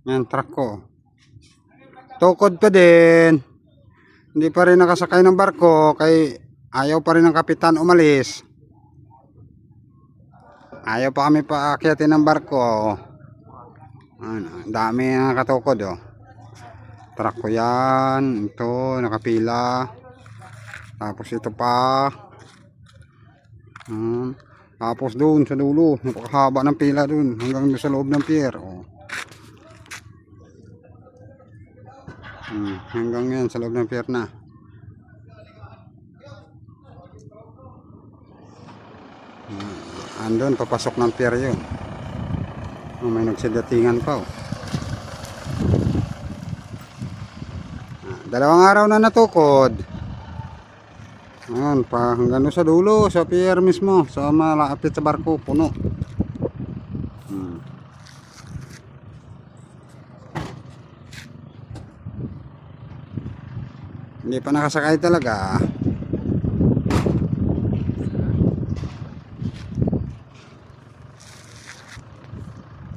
Yan, truck ko. Tukod pa din. Hindi pa rin nakasakay ng barko kay ayaw pa rin ng kapitan umalis. Ayaw pa kami paakyatin ng barko. Ano, dami na nakatukod oh. Truck ko yan. Ito, nakapila. Tapos ito pa. Tapos doon sa dulo, napakahaba ng pila doon hanggang sa loob ng pier oh. Hanggang yan sa loob ng pier na. Andun papasok ng pier yun. May nagsidatingan pa oh. Dalawang araw na natukod. Ayan, pa hanggang sa dulo, sa pier mismo, sa malapit sa barko, puno. Hindi pa nakasakay talaga.